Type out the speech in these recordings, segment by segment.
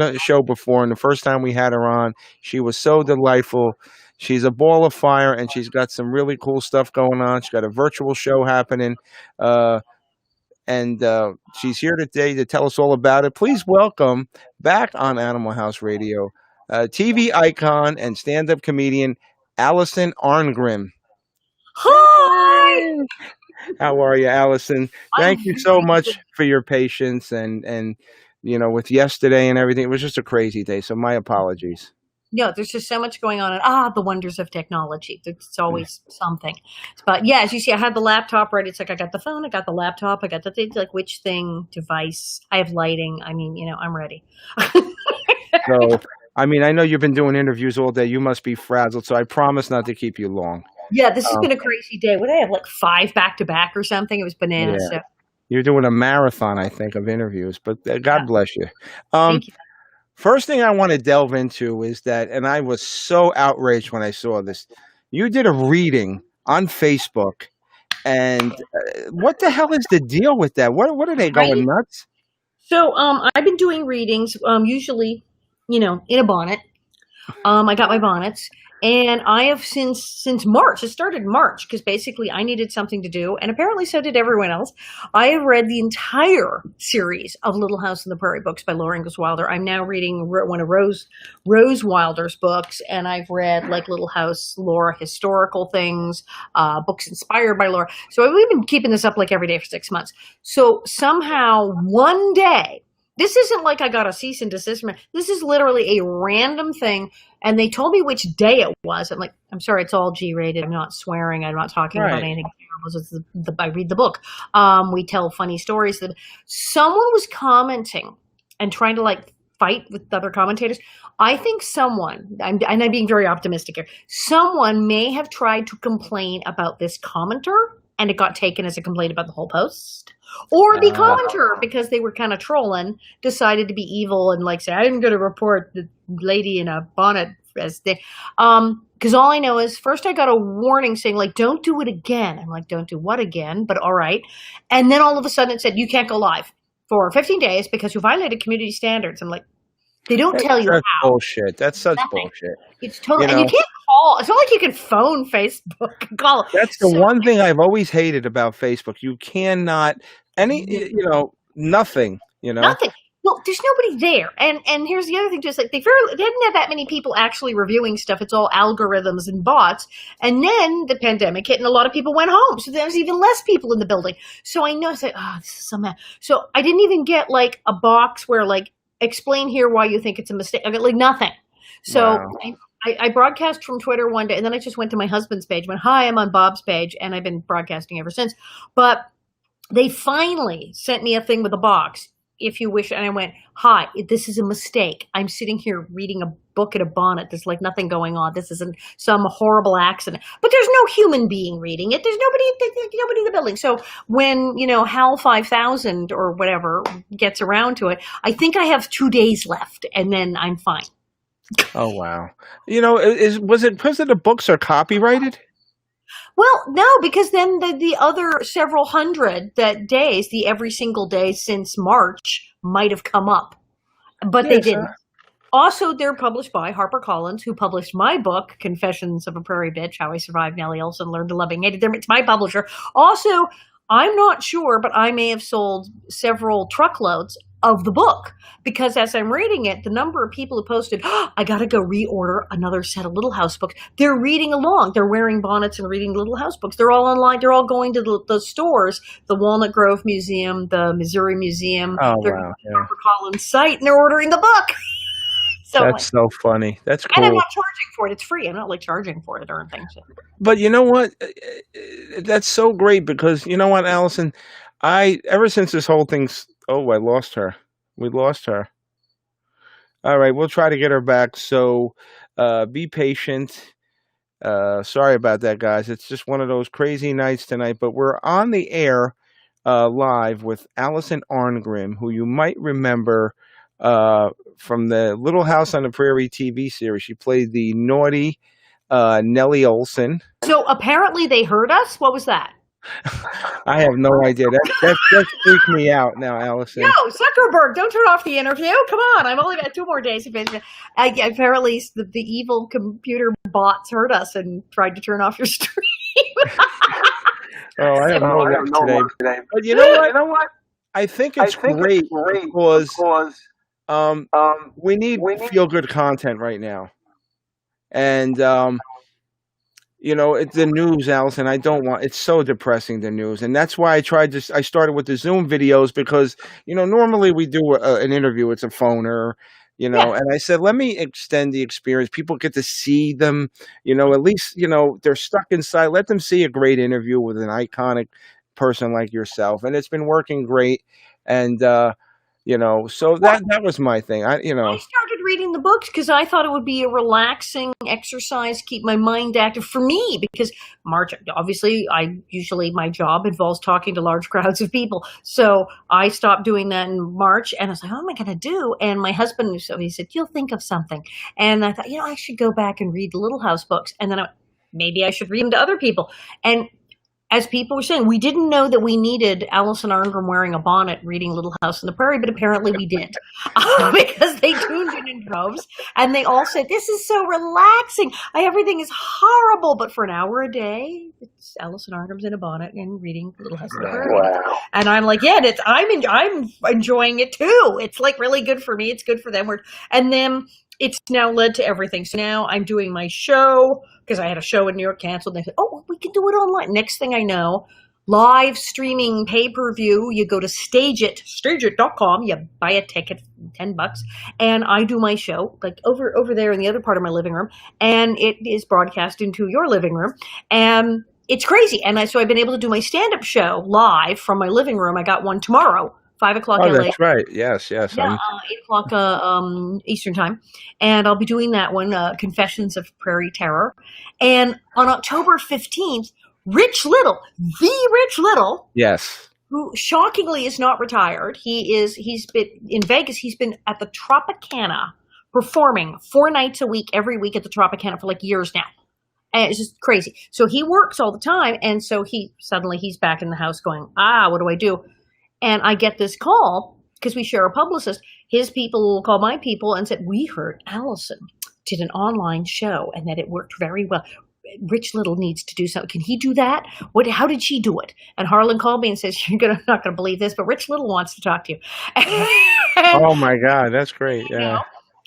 the show before, and the first time we had her on, she was so delightful. She's a ball of fire, and she's got some really cool stuff going on. She's got a virtual show happening, uh, and she's here today to tell us all about it. Please welcome back on Animal House Radio, TV icon and stand-up comedian Alison Arngrim. Hi. How are you, Allison? Thank you so much for your patience and with yesterday and everything. It was just a crazy day, so my apologies. No, there's just so much going on, and the wonders of technology. It's always something. But yeah, as you see, I had the laptop ready. It's like I got the phone, I got the laptop, I got the thing, like which thing, device. I have lighting. I mean, I'm ready. So, I know you've been doing interviews all day. You must be frazzled, so I promise not to keep you long. Yeah, this has been a crazy day. What did I have, like 5 back-to-back or something? It was bananas. Yeah. So. You're doing a marathon, I think, of interviews, but God bless you. Thank you. First thing I want to delve into is that, and I was so outraged when I saw this, you did a reading on Facebook, and what the hell is the deal with that? What are they going nuts? So I've been doing readings, usually, in a bonnet. I got my bonnets. And I have since March, it started March, because basically I needed something to do, and apparently so did everyone else. I have read the entire series of Little House on the Prairie books by Laura Ingalls Wilder. I'm now reading one of Rose Wilder's books, and I've read like Little House Laura historical things, books inspired by Laura. So we've been keeping this up like every day for 6 months. So somehow one day, this isn't like I got a cease and desist. This is literally a random thing. And they told me which day it was. I'm like, I'm sorry, it's all G-rated. I'm not swearing. I'm not talking about anything terrible. I read the book. We tell funny stories. Someone was commenting and trying to like fight with other commentators. I think I'm being very optimistic here. Someone may have tried to complain about this commenter, and it got taken as a complaint about the whole post. Or the commenter, because they were kind of trolling, decided to be evil and like say, I'm going to report the lady in a bonnet as they, because all I know is first I got a warning saying like, don't do it again. I'm like, don't do what again? But all right. And then all of a sudden it said, you can't go live for 15 days because you violated community standards. I'm like, they don't tell you how. Bullshit. That's such bullshit. It's totally, and you can't call. It's not like you can phone Facebook and call. That's the one thing I've always hated about Facebook. You cannot nothing. Nothing. Well, there's nobody there, and here's the other thing: just like they didn't have that many people actually reviewing stuff. It's all algorithms and bots. And then the pandemic hit, and a lot of people went home, so there was even less people in the building. So I know, this is so mad. So I didn't even get like a box where like explain here why you think it's a mistake. I got like nothing. So. Wow. I broadcast from Twitter one day, and then I just went to my husband's page, went, hi, I'm on Bob's page, and I've been broadcasting ever since. But they finally sent me a thing with a box, if you wish, and I went, hi, this is a mistake. I'm sitting here reading a book in a bonnet. There's like nothing going on. This isn't some horrible accident. But there's no human being reading it. There's nobody in the building. So when, HAL 5000 or whatever gets around to it, I think I have 2 days left, and then I'm fine. Oh, wow. Was it because the books are copyrighted? Well, no, because then the other several hundred days, the every single day since March might have come up, but they didn't. Also, they're published by HarperCollins, who published my book, Confessions of a Prairie Bitch, How I Survived Nellie Olson, Learned to Love and Hate It. It's my publisher. Also, I'm not sure, but I may have sold several truckloads of the book, because as I'm reading it, the number of people who posted, I got to go reorder another set of Little House books. They're reading along. They're wearing bonnets and reading Little House books. They're all online. They're all going to the stores, the Walnut Grove Museum, the Missouri Museum. They're on the HarperCollins site, and they're ordering the book. So that's so funny. That's cool. And I'm not charging for it. It's free. I'm not like charging for it or anything. So. But you know what? That's so great, because you know what, Allison? Ever since this whole thing's, I lost her. We lost her. All right, we'll try to get her back. So be patient. Sorry about that, guys. It's just one of those crazy nights tonight. But we're on the air live with Alison Arngrim, who you might remember from the Little House on the Prairie TV series. She played the naughty Nellie Olson. So apparently they heard us? What was that? I have no idea. That freaked me out now, Yo, Allison. Zuckerberg, don't turn off the interview. Come on, I've only got 2 more days of it. Apparently, the evil computer bots heard us and tried to turn off your stream. Oh, I have no luck today. But you know what? I think it's great because we need feel good content right now, and it's the news, Allison. I don't want. It's so depressing, the news, and that's why I started with the Zoom videos because normally we do an interview. It's a phoner. Yeah. And I said, let me extend the experience. People get to see them, at least, they're stuck inside. Let them see a great interview with an iconic person like yourself. And it's been working great. And, so that was my thing. I started reading the books because I thought it would be a relaxing exercise, keep my mind active for me, because March, obviously, my job involves talking to large crowds of people. So I stopped doing that in March and I was like, what am I going to do? And my husband, he said, you'll think of something. And I thought, I should go back and read the Little House books. And then maybe I should read them to other people. And as people were saying, we didn't know that we needed Alison Arngrim wearing a bonnet reading Little House on the Prairie, but apparently we did because they tuned in droves and they all said, this is so relaxing. Everything is horrible, but for an hour a day, it's Alison Arngrim's in a bonnet and reading Little House on the Prairie. Wow. And I'm like, I'm enjoying it too. It's like really good for me. It's good for them. And then it's now led to everything. So now I'm doing my show because I had a show in New York canceled. They said, oh, we can do it online. Next thing I know, live streaming pay-per-view. You go to stageit.com. You buy a ticket, $10, and I do my show like over there in the other part of my living room, and it is broadcast into your living room, and it's crazy. And so I've been able to do my stand-up show live from my living room. I got one tomorrow. 5 o'clock LA. That's right. Yes. Yeah, 8 o'clock Eastern time. And I'll be doing that one, Confessions of Prairie Terror. And on October 15th, Rich Little, the Rich Little. Yes. Who shockingly is not retired. He's been in Vegas. He's been at the Tropicana performing 4 nights a week, every week at the Tropicana for like years now. And it's just crazy. So he works all the time. And so he's back in the house going, what do I do? And I get this call because we share a publicist. His people will call my people and said, we heard Alison did an online show and that it worked very well. Rich Little needs to do something. Can he do that? How did she do it? And Harlan called me and says, you're not going to believe this, but Rich Little wants to talk to you. Oh my God, that's great. Yeah.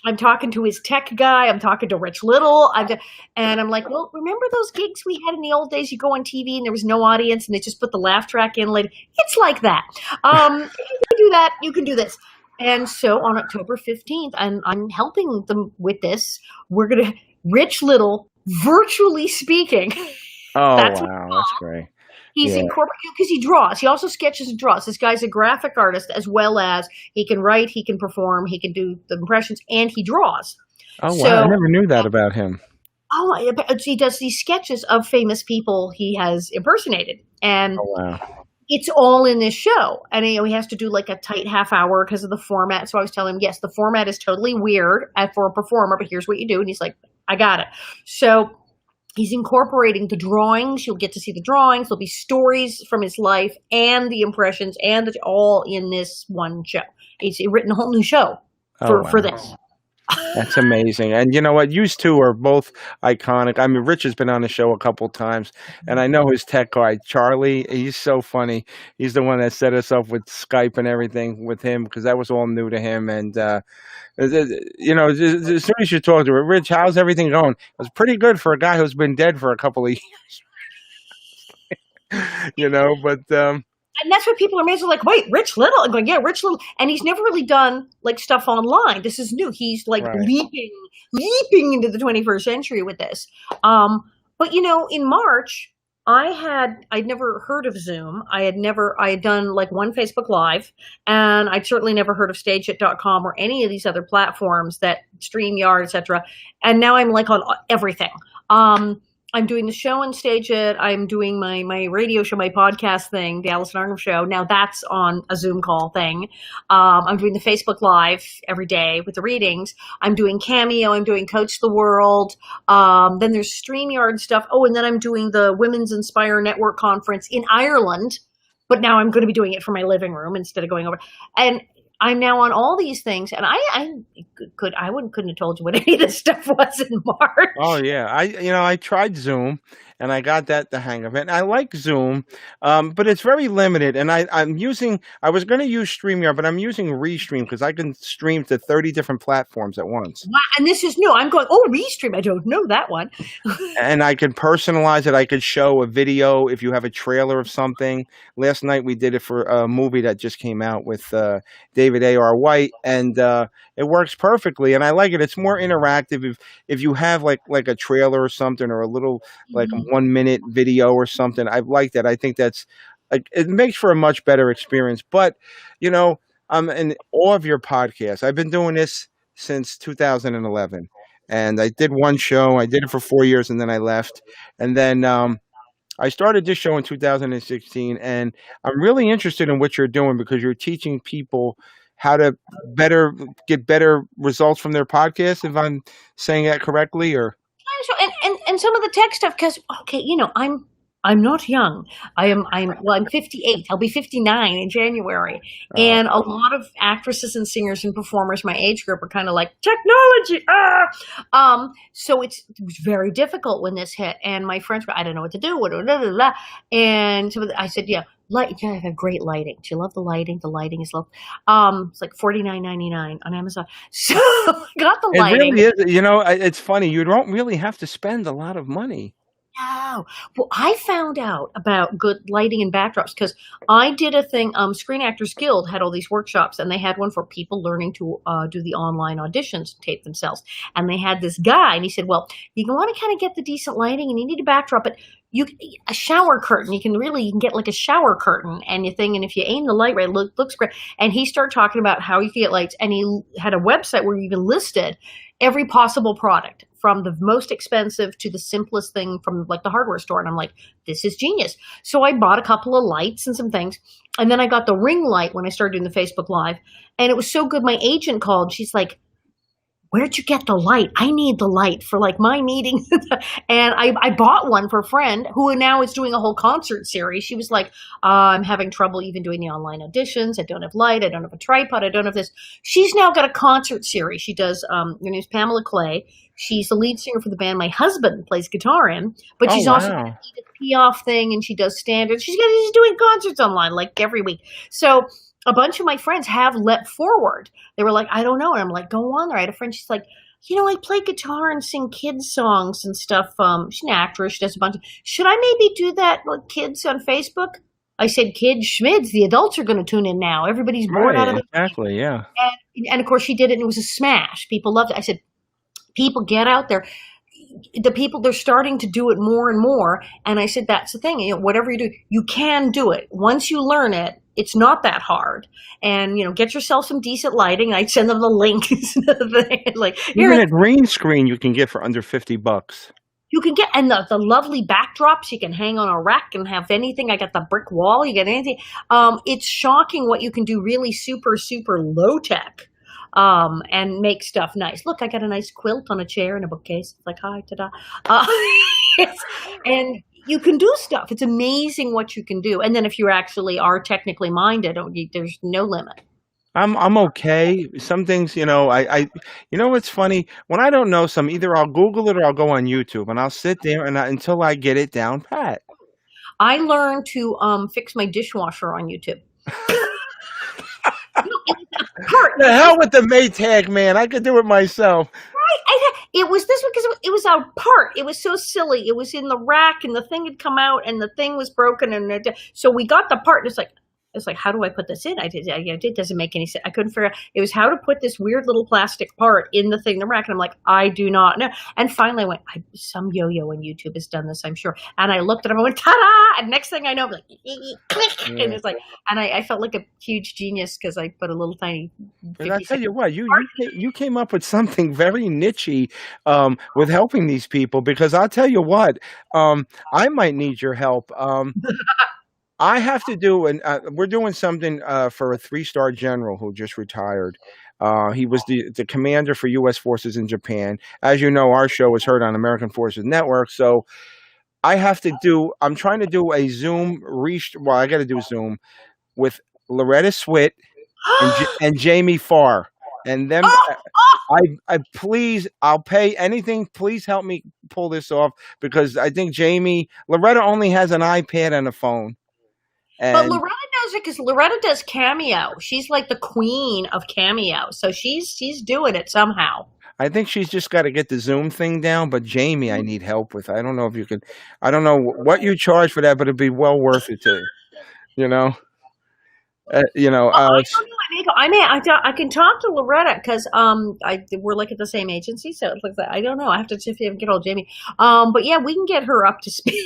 I'm talking to his tech guy. I'm talking to Rich Little. And I'm like, well, remember those gigs we had in the old days? You go on TV and there was no audience and they just put the laugh track in later. It's like that. If you can do that, you can do this. And so on October 15th, I'm helping them with this. We're going to, Rich Little, virtually speaking. Oh, wow. That's great. He's incorporated because he draws. He also sketches and draws. This guy's a graphic artist as well as he can write, he can perform, he can do the impressions, and he draws. Oh, wow. I never knew that about him. Oh, he does these sketches of famous people he has impersonated. And it's all in this show. And he has to do like a tight half hour because of the format. So I was telling him, yes, the format is totally weird for a performer, but here's what you do. And he's like, I got it. So he's incorporating the drawings. You'll get to see the drawings. There'll be stories from his life and the impressions and all in this one show. He's written a whole new show for this. That's amazing. And you know what? You two are both iconic. I mean, Rich has been on the show a couple times, and I know his tech guy, Charlie. He's so funny. He's the one that set us up with Skype and everything with him because that was all new to him. And, as soon as you talk to her, Rich, how's everything going? It was pretty good for a guy who's been dead for a couple of years. But and that's what people are amazed. They're like, wait, Rich Little? I'm going, yeah, Rich Little. And he's never really done like stuff online. This is new. He's like leaping into the 21st century with this. But in March, I'd never heard of Zoom. I had done like one Facebook Live, and I'd certainly never heard of stageit.com or any of these other platforms that StreamYard, etc. And now I'm like on everything. I'm doing the show and stage it. I'm doing my radio show, my podcast thing, the Alison Arngrim show. Now that's on a Zoom call thing. I'm doing the Facebook Live every day with the readings. I'm doing Cameo. I'm doing Coach the World. Then there's StreamYard stuff. Oh, and then I'm doing the Women's Inspire Network Conference in Ireland. But now I'm going to be doing it from my living room instead of going over. And I'm now on all these things, and I couldn't have told you what any of this stuff was in March. Oh yeah, I tried Zoom and I got the hang of it. And I like Zoom, but it's very limited. And I was going to use StreamYard, but I'm using Restream because I can stream to 30 different platforms at once. Wow, and this is new. I'm going, oh, Restream. I don't know that one. And I could personalize it. I could show a video if you have a trailer of something. Last night we did it for a movie that just came out with David A.R. White, and it works perfectly. And I like it. It's more interactive. If you have like a trailer or something, or a little like a 1 minute video or something, I like that. I think that's it makes for a much better experience. But I'm in awe of your podcast. I've been doing this since 2011. And I did one show. I did it for 4 years, and then I left. And then I started this show in 2016, and I'm really interested in what you're doing because you're teaching people how to get better results from their podcast. If I'm saying that correctly, or and some of the tech stuff, because I'm not young. I'm 58. I'll be 59 in January. And a lot of actresses and singers and performers my age group are kind of like, technology. So it was very difficult when this hit. And my friends were, I don't know what to do. And so I said, yeah, I have great lighting. Do you love the lighting? The lighting is lovely. It's like $49.99 on Amazon. So I got the lighting. It really is. It's funny. You don't really have to spend a lot of money. No. Well, I found out about good lighting and backdrops because I did a thing. Screen Actors Guild had all these workshops, and they had one for people learning to do the online auditions, tape themselves. And they had this guy, and he said, well, you want to kind of get the decent lighting, and you need a backdrop, but a shower curtain. You can get like a shower curtain and your thing, and if you aim the light right, it looks great. And he started talking about how you can get lights, and he had a website where you even listed every possible product, from the most expensive to the simplest thing from like the hardware store. And I'm like, this is genius. So I bought a couple of lights and some things. And then I got the ring light when I started doing the Facebook Live. And it was so good. My agent called. She's like, where'd you get the light? I need the light for like my meeting. And I bought one for a friend who now is doing a whole concert series. She was like, I'm having trouble even doing the online auditions. I don't have light. I don't have a tripod. I don't have this. She's now got a concert series. She does, her name's Pamela Clay. She's the lead singer for the band my husband plays guitar in, but she's also doing an Edith Piaf thing, and she does standards. She's doing concerts online like every week. So a bunch of my friends have leapt forward. They were like, I don't know. And I'm like, go on there. I had a friend. She's like, I play guitar and sing kids songs and stuff. She's an actress. She does a bunch of, should I maybe do that with kids on Facebook? I said, kids, schmids, the adults are going to tune in now. Everybody's bored out of it. Exactly, yeah. And of course she did it, and it was a smash. People loved it. I said, people, get out there. The people, they're starting to do it more and more. And I said, that's the thing. Whatever you do, you can do it. Once you learn it, it's not that hard. And, get yourself some decent lighting. I'd send them the link. Like, even a green screen you can get for under $50. You can get, and the lovely backdrops you can hang on a rack and have anything. I got the brick wall. You get anything. It's shocking what you can do really super, super low tech. And make stuff nice. Look, I got a nice quilt on a chair and a bookcase. It's like, hi, ta-da. And you can do stuff. It's amazing what you can do. And then if you actually are technically minded, there's no limit. I'm okay. Some things, what's funny? When I don't know some, either I'll Google it or I'll go on YouTube, and I'll sit there until I get it down pat. I learned to fix my dishwasher on YouTube. The hell with the Maytag, man. I could do it myself. Right. It was this one because it was our part. It was so silly. It was in the rack, and the thing had come out, and the thing was broken. And so we got the part, and it's like, was like, how do I put this in? It doesn't make any sense. I couldn't figure out. It was how to put this weird little plastic part in the thing, the rack. And I'm like, I do not know. And finally I went, some yo-yo on YouTube has done this, I'm sure. And I looked at him and I went, ta-da! And next thing I know, I'm like, click. And it's like, and I felt like a huge genius because I put a little tiny. But I tell you what, you came up with something very nichey with helping these people, because I'll tell you what, I might need your help. I have to do, and we're doing something for a 3-star general who just retired. He was the commander for U.S. forces in Japan. As you know, our show is heard on American Forces Network, so I'm trying to do a Zoom well, I got to do Zoom with Loretta Swit and Jamie Farr, and them. Please, I'll pay anything. Please help me pull this off, because I think Loretta only has an iPad and a phone. But Loretta does it because Loretta does Cameo. She's like the queen of Cameo, so she's doing it somehow. I think she's just got to get the Zoom thing down. But Jamie, I need help with. I don't know if you could. I don't know what you charge for that, but it'd be well worth it to, you know. I don't know. I can talk to Loretta because we're like at the same agency, so it's like that. I don't know. I have to get old Jamie. But yeah, we can get her up to speed.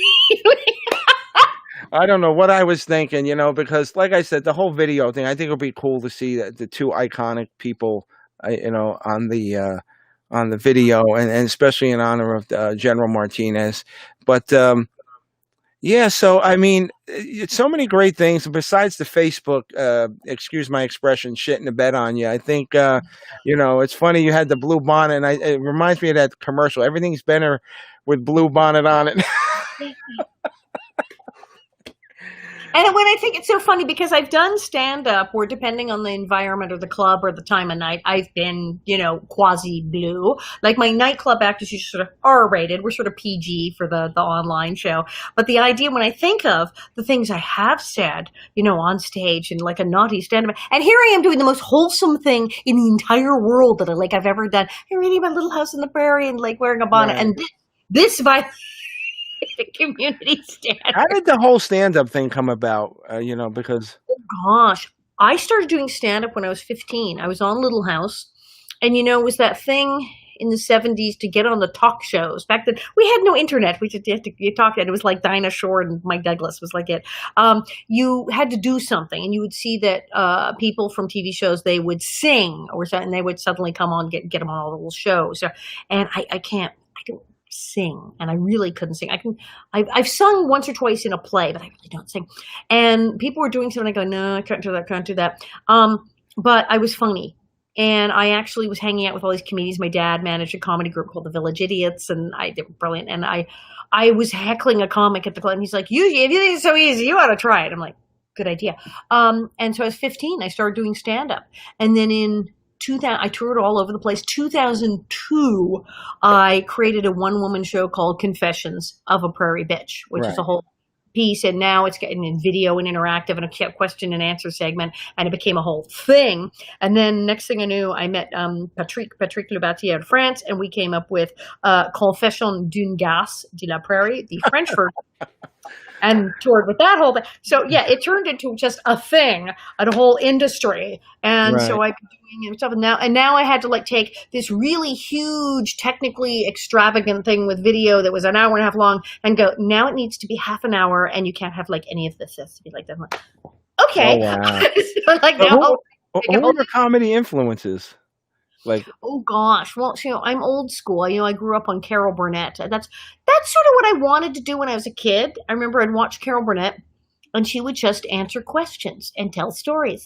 I don't know what I was thinking, because like I said, the whole video thing, I think it would be cool to see the 2 iconic people, on the video, and especially in honor of General Martinez. But yeah, so I mean, it's so many great things besides the Facebook. Excuse my expression, shit in the bed on you. I think it's funny you had the blue bonnet, and it reminds me of that commercial. Everything's better with blue bonnet on it. And when I think it's so funny because I've done stand-up where, depending on the environment or the club or the time of night, I've been, quasi-blue. Like my nightclub act is usually sort of R-rated. We're sort of PG for the online show. But the idea, when I think of the things I have said, on stage and like a naughty stand-up, and here I am doing the most wholesome thing in the entire world that I've ever done. I'm reading my Little House on the Prairie and like wearing a bonnet. Right. And this by the community standard. How did the whole stand-up thing come about? Because gosh, I started doing stand-up when I was 15. I was on Little House, and it was that thing in the 70s to get on the talk shows. Back then, we had no internet. We just had to talk. And it was like Dinah Shore and Mike Douglas was like it. You had to do something, and you would see that people from TV shows, they would sing or something, and they would suddenly come on, get them on all the little shows. And I don't sing, and I really couldn't sing. I've sung once or twice in a play, but I really don't sing. And people were doing something. I go, no, I can't do that. But I was funny, and I actually was hanging out with all these comedians. My dad managed a comedy group called the Village Idiots, and they were brilliant. And I was heckling a comic at the club, and he's like, if you think it's so easy, you ought to try it. I'm like, good idea. And so I was 15. I started doing stand up, and then in 2000, I toured all over the place. 2002, I created a one-woman show called Confessions of a Prairie Bitch, which is a whole piece. And now it's getting in video and interactive and a question and answer segment. And it became a whole thing. And then next thing I knew, I met Patrick Lebatier in France, and we came up with Confession d'une Gasse de la Prairie, the French version. And toured with that whole thing. So yeah, it turned into just a thing, a whole industry. And so I've been doing stuff. And now I had to take this really huge, technically extravagant thing with video that was an hour and a half long and go, now it needs to be half an hour, and you can't have any of this. It has to be like that. I'm like, okay. Oh, wow. Who are the comedy influences? Oh gosh, well, I'm old school. I grew up on Carol Burnett. That's sort of what I wanted to do when I was a kid. I remember I'd watch Carol Burnett, and she would just answer questions and tell stories,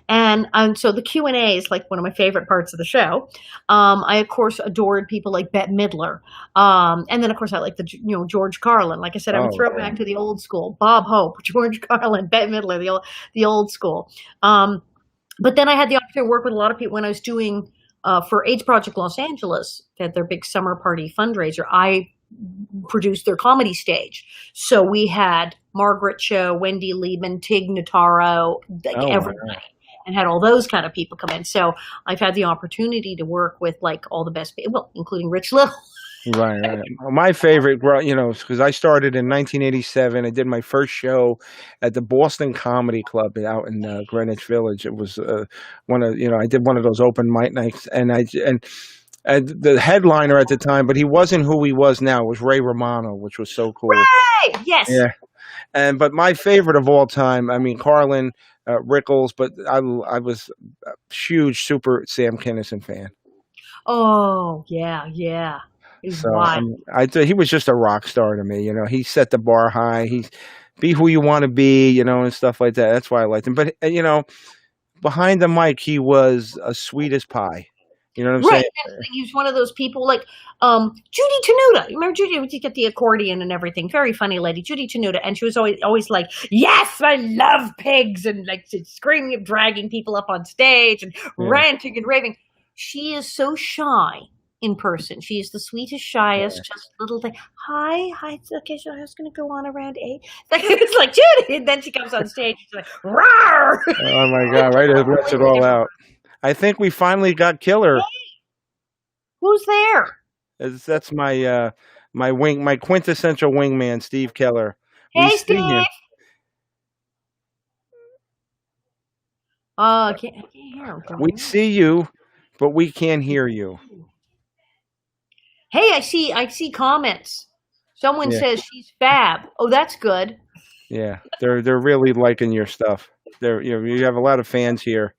and so the Q&A is like one of my favorite parts of the show. I of course adored people like Bette Midler, and then of course I like the George Carlin. Like I said, I would throw back to the old school: Bob Hope, George Carlin, Bette Midler, the old school. But then I had the opportunity to work with a lot of people when I was doing for AIDS Project Los Angeles, they had their big summer party fundraiser. I produced their comedy stage. So we had Margaret Cho, Wendy Liebman, Tig Notaro, everybody, and had all those kind of people come in. So I've had the opportunity to work with all the best people, including Rich Little. Right, right. My favorite, because I started in 1987. I did my first show at the Boston Comedy Club out in Greenwich Village. It was I did one of those open mic nights, and the headliner at the time, but he wasn't who he was now. It was Ray Romano, which was so cool. Hey, yes. Yeah, but my favorite of all time, I mean, Carlin, Rickles, but I was a huge Super Sam Kinison fan. Oh, yeah, yeah. He's So wild. he was just a rock star to me. He set the bar high. He be who you want to be, and stuff like that. That's why I liked him. But behind the mic, he was a sweet as pie. You know what I'm Right. saying? That's the thing. He was one of those people like Judy Tenuta. You remember Judy? You get the accordion and everything. Very funny lady, Judy Tenuta. And she was always like, yes, I love pigs, and like screaming and dragging people up on stage and Yeah. ranting and raving. She is so shy in person. She is the sweetest, shyest, just little thing. Hi. Okay, so I was going to go on around 8. It's like, Judy. And then she comes on stage. She's like, rawr. Oh my God! Right, it lets it all out. I think we finally got Keller. Who's there? That's my quintessential wingman, Steve Keller. Hey, We see Steve. him. I can't hear him. We see you, but we can't hear you. Hey, I see comments. Someone Yeah. says she's fab. Oh, that's good. Yeah, they're really liking your stuff. You have a lot of fans here.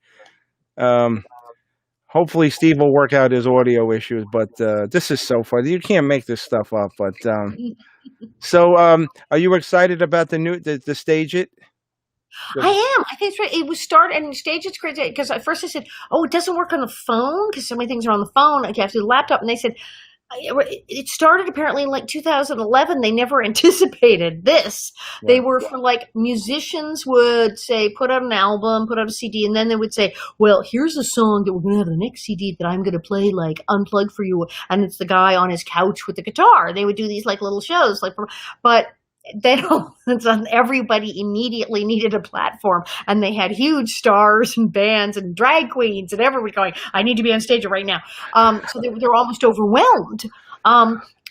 Hopefully Steve will work out his audio issues, but this is so fun. You can't make this stuff up. But so are you excited about the stage it? I am. I think it's right. It was started and stage. It's crazy because at first I said, "Oh, it doesn't work on the phone because so many things are on the phone. Like you have to do the laptop." And they said it started apparently in like 2011. They never anticipated this. Yeah. They were for like musicians would say put out an album, put out a CD, and then they would say, "Well, here's a song that we're going to have in the next CD that I'm going to play like unplugged for you." And it's the guy on his couch with the guitar. They would do these like little shows, but. They don't. Everybody immediately needed a platform, and they had huge stars and bands and drag queens and everybody going, "I need to be on stage right now." So they're almost overwhelmed.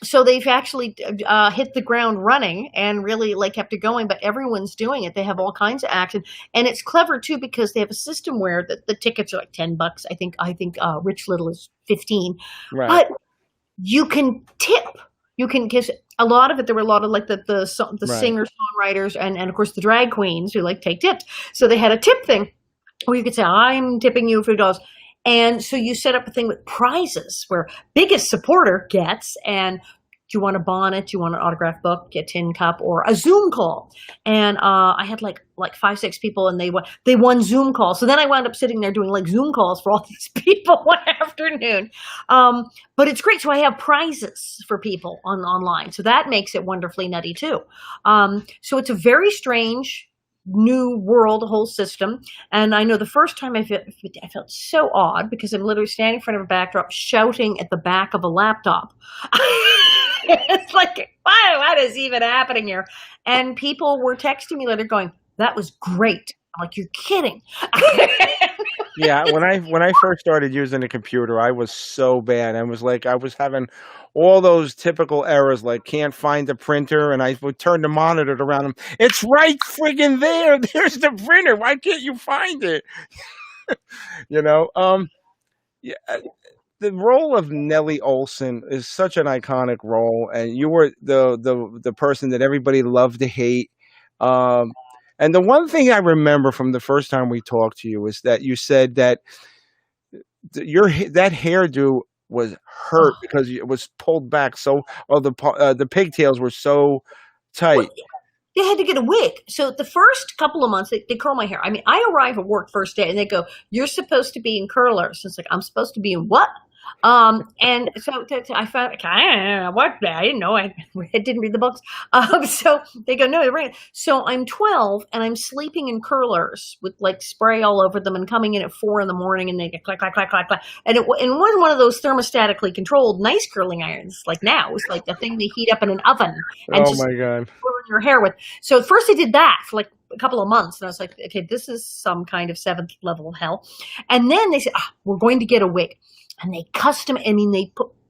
So they've actually hit the ground running and really like kept it going. But everyone's doing it. They have all kinds of action, and it's clever too because they have a system where the tickets are like $10. I think Rich Little is 15, Right. but you can tip. You can kiss a lot of it. There were a lot of like the Right. singer songwriters and of course the drag queens who like take tips. So they had a tip thing where you could say, "I'm tipping you $50." And so you set up a thing with prizes where biggest supporter gets, and do you want a bonnet? Do you want an autographed book, a tin cup, or a Zoom call? And I had like 5-6 people, and they won Zoom calls. So then I wound up sitting there doing like Zoom calls for all these people one afternoon. But it's great. So I have prizes for people online. So that makes it wonderfully nutty too. So it's a very strange new world, a whole system. And I know the first time I felt so odd because I'm literally standing in front of a backdrop shouting at the back of a laptop. It's like, what is even happening here? And people were texting me later going, "That was great." I'm like, "You're kidding." Yeah, when I first started using a computer, I was so bad. I was having all those typical errors, like can't find the printer, and I would turn the monitor around them. It's right friggin' there. There's the printer. Why can't you find it? Yeah. The role of Nellie Olson is such an iconic role, and you were the person that everybody loved to hate. And the one thing I remember from the first time we talked to you is that you said that that hairdo was hurt because it was pulled back the pigtails were so tight. Well, they had to get a wig. So the first couple of months, they curl my hair. I mean, I arrive at work first day, and they go, "You're supposed to be in curlers." It's like, I'm supposed to be in what? And so I found, what? I didn't know. I didn't read the books. So they go, "No, they're right." So I'm 12 and I'm sleeping in curlers with like spray all over them and coming in at 4 in the morning, and they get clack, clack, clack, clack, clack. And it wasn't one of those thermostatically controlled nice curling irons like now. It was like the thing they heat up in an oven and Oh just my God. curling your hair with. So at first they did that for like a couple of months, and I was like, okay, this is some kind of 7th level of hell. And then they said, "We're going to get a wig." And they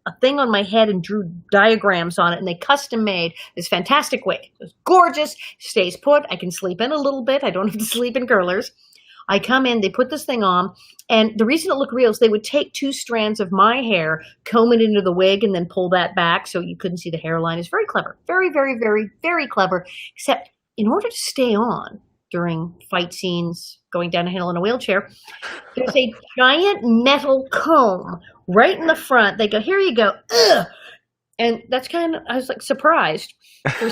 a thing on my head and drew diagrams on it, and they custom made this fantastic wig. It was gorgeous, stays put. I can sleep in a little bit. I don't have to sleep in curlers. I come in, they put this thing on, and the reason it looked real is they would take 2 strands of my hair, comb it into the wig, and then pull that back so you couldn't see the hairline. It's very clever. Very, very, very, very clever. Except in order to stay on during fight scenes, going down a hill in a wheelchair, there's a giant metal comb right in the front. They go, here you go. Ugh. And that's kind of, I was like surprised. They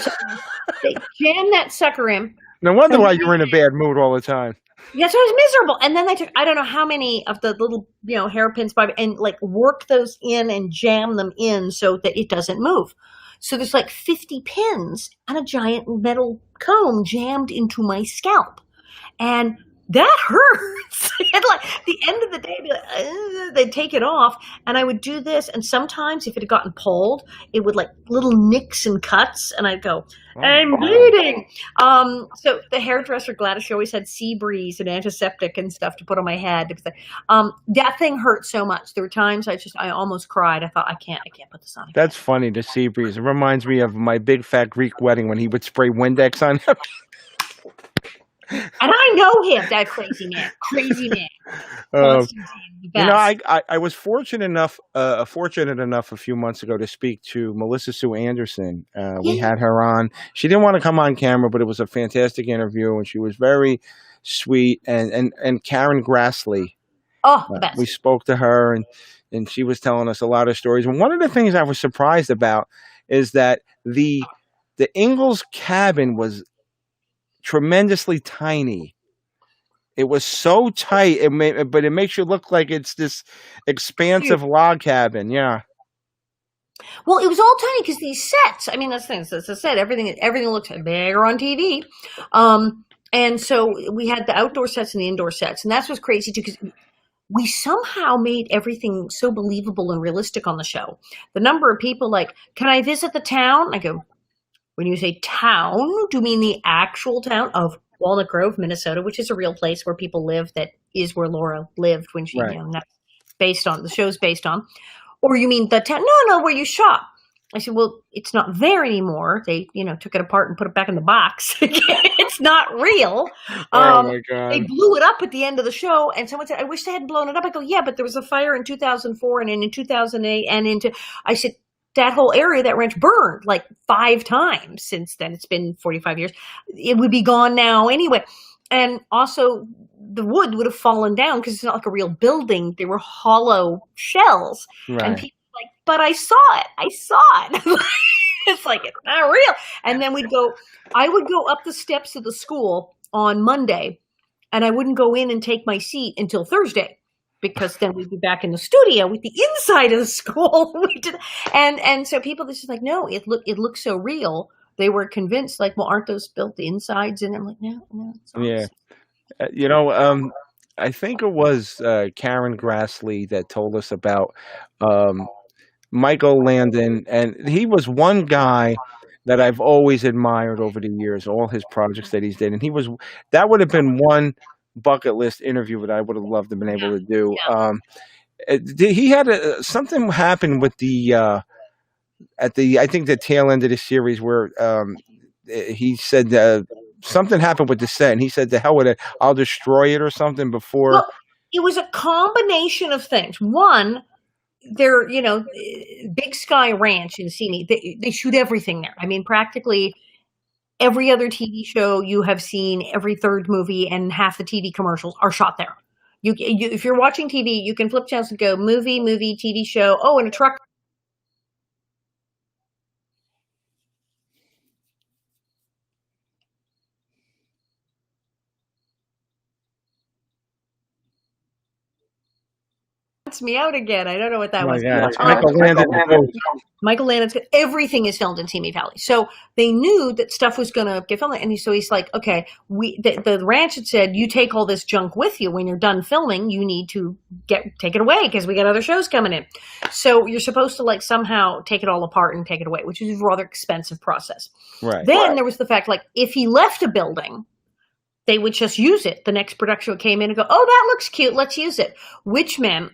jam that sucker in. No wonder why you're in a bad mood all the time. Yes, I was miserable. And then they took, I don't know how many of the little, hairpins and like work those in and jam them in so that it doesn't move. So there's like 50 pins and a giant metal comb jammed into my scalp. And that hurts. And like the end of the day, they'd take it off, and I would do this. And sometimes if it had gotten pulled, it would like little nicks and cuts, and I'd go, I'm bleeding. So the hairdresser, Gladys, she always had sea breeze and antiseptic and stuff to put on my head. That thing hurt so much. There were times I almost cried. I thought, I can't put this on again. That's funny, the sea breeze. It reminds me of my big fat Greek wedding when he would spray Windex on him. And I know him, that crazy man. I was fortunate enough a few months ago to speak to Melissa Sue Anderson. We had her on. She didn't want to come on camera, but it was a fantastic interview, and she was very sweet. And Karen Grassley. Oh, the best. We spoke to her, and she was telling us a lot of stories. And one of the things I was surprised about is that the Ingalls cabin was tremendously tiny. It was so tight, but it makes you look like it's this expansive log cabin. Yeah. Well, it was all tiny because these sets. I mean, that's the thing. As I said, everything looks bigger on TV. And so we had the outdoor sets and the indoor sets, and that's what's crazy too, because we somehow made everything so believable and realistic on the show. The number of people like, can I visit the town? I go, when you say town, do you mean the actual town of Walnut Grove, Minnesota, which is a real place where people live? That is where Laura lived when she, that's based on, the show's based on. Or you mean the town? No, where you shop. I said, well, it's not there anymore. They, took it apart and put it back in the box. It's not real. Oh my God. They blew it up at the end of the show. And someone said, I wish they hadn't blown it up. I go, yeah, but there was a fire in 2004 and in 2008 I said, that whole area, that ranch burned like 5 times since then. It's been 45 years. It would be gone now anyway. And also the wood would have fallen down because it's not like a real building. They were hollow shells. Right. And people were like, but I saw it. It's like, it's not real. And then I would go up the steps of the school on Monday, and I wouldn't go in and take my seat until Thursday, because then we'd be back in the studio with the inside of the school. And so people, this is like, no, it looks so real. They were convinced, like, well, aren't those built the insides? And I'm like, no. Yeah. I think it was Karen Grassley that told us about Michael Landon. And he was one guy that I've always admired over the years, all his projects that he's did. And that would have been one bucket list interview that I would have loved to have been able to do. He had something happen with I think the tail end of the series where he said something happened with the set, and he said, to hell with it, I'll destroy it or something before. Well, it was a combination of things. One, they're, Big Sky Ranch in Simi, they shoot everything there. I mean, practically every other TV show you have seen, every third movie, and half the TV commercials are shot there. If you're watching TV, you can flip channels and go movie, TV show. Oh, and a truck. Me out again. I don't know what that was. Michael Landon. Everything is filmed in Simi Valley, so they knew that stuff was going to get filmed. And so he's like, "Okay, the ranch had said, you take all this junk with you when you're done filming. You need to take it away because we got other shows coming in. So you're supposed to like somehow take it all apart and take it away, which is a rather expensive process. Right. Then there was the fact, like, if he left a building, they would just use it. The next production came in and go, "Oh, that looks cute. Let's use it," which meant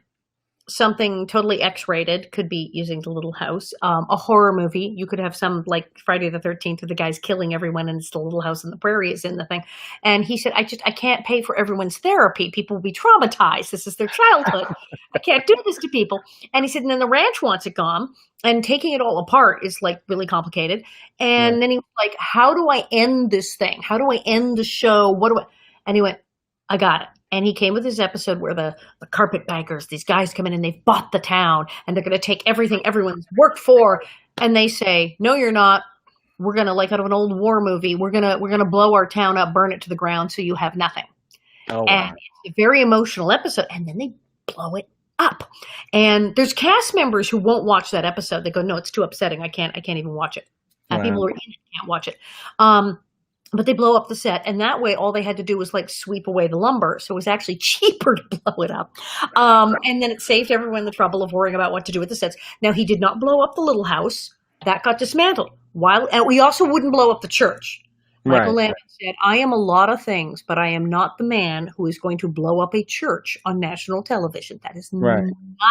something totally X-rated, could be using the little house. A horror movie, you could have some like Friday the 13th, where the guy's killing everyone, and it's the little house in the prairie is in the thing. And he said, I can't pay for everyone's therapy. People will be traumatized. This is their childhood. I can't do this to people. And he said, and then the ranch wants it gone, and taking it all apart is like really complicated. And then he was like, how do I end this thing? How do I end the show? And he went, I got it. And he came with his episode where the carpetbaggers, these guys come in and they've bought the town and they're going to take everything everyone's worked for. And they say, no, you're not. We're going to, like out of an old war movie, we're going to blow our town up, burn it to the ground so you have nothing. Oh, wow. And it's a very emotional episode. And then they blow it up. And there's cast members who won't watch that episode. They go, no, it's too upsetting. I can't even watch it. Wow. People who are in it can't watch it. But they blow up the set, and that way all they had to do was like sweep away the lumber. So it was actually cheaper to blow it up. And then it saved everyone the trouble of worrying about what to do with the sets. Now, he did not blow up the little house. That got dismantled. And we also wouldn't blow up the church. Michael Landon said, I am a lot of things, but I am not the man who is going to blow up a church on national television. That is not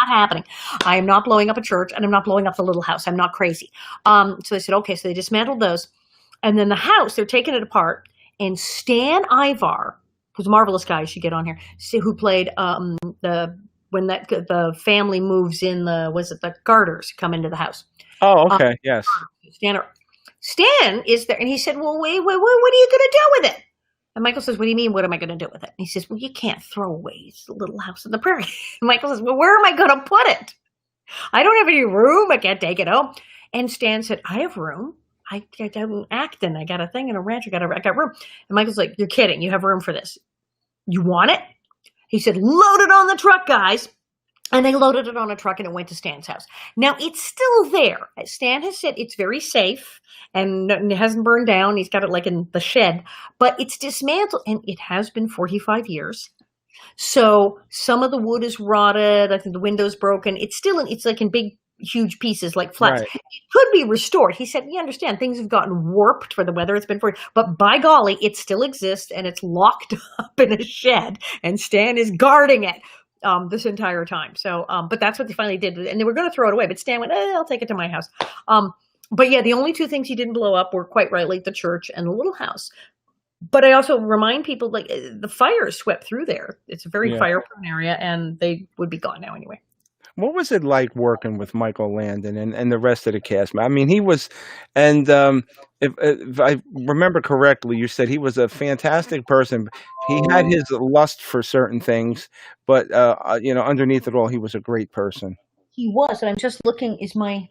happening. I am not blowing up a church, and I'm not blowing up the little house. I'm not crazy. So they said, okay, so they dismantled those. And then the house, they're taking it apart. And Stan Ivar, who's a marvelous guy, you should get on here, who played the family moves in the garters come into the house. Oh, okay, yes. Stan is there, and he said, well, wait, what are you going to do with it? And Michael says, what do you mean, what am I going to do with it? And he says, well, you can't throw away the little house in the prairie. And Michael says, well, where am I going to put it? I don't have any room. I can't take it home. And Stan said, I have room. I'm acting. I got a thing in a ranch. I got room. And Michael's like, you're kidding. You have room for this. You want it? He said, load it on the truck, guys. And they loaded it on a truck, and it went to Stan's house. Now, it's still there. Stan has said it's very safe and it hasn't burned down. He's got it like in the shed, but it's dismantled, and it has been 45 years. So some of the wood is rotted. I think the window's broken. It's like in big, huge pieces, like flats. Right. It could be restored. He said, you understand, things have gotten warped for the weather it's been for, but by golly, it still exists, and it's locked up in a shed, and Stan is guarding it this entire time. So, but that's what they finally did. And they were going to throw it away, but Stan went, I'll take it to my house. But yeah, the only two things he didn't blow up were quite rightly the church and the little house. But I also remind people, like, the fire swept through there. It's a very fire-prone area, and they would be gone now anyway. What was it like working with Michael Landon and the rest of the cast? I mean, he was, and if I remember correctly, you said he was a fantastic person. He had his lust for certain things, but underneath it all, he was a great person. He was, and I'm just looking. Is my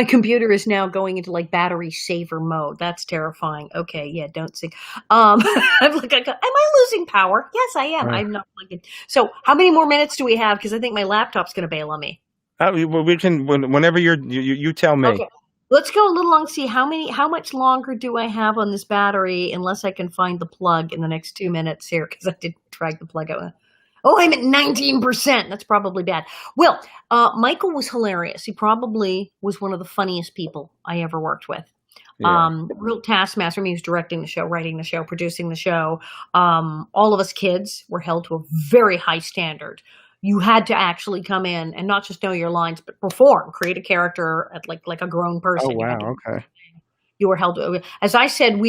computer is now going into like battery saver mode. That's terrifying. Okay, yeah, don't sing. I'm like, am I losing power? Yes, I am. I'm not plugging. So, how many more minutes do we have? Because I think my laptop's going to bail on me. We can whenever you tell me. Okay. Let's go a little long. See how much longer do I have on this battery? Unless I can find the plug in the next 2 minutes here, because I didn't drag the plug out. Oh, I'm at 19%. That's probably bad. Well, Michael was hilarious. He probably was one of the funniest people I ever worked with. Yeah. Real taskmaster. I mean, he was directing the show, writing the show, producing the show. All of us kids were held to a very high standard. You had to actually come in and not just know your lines, but perform, create a character at like a grown person. Oh, wow. Okay. You were held to, as I said,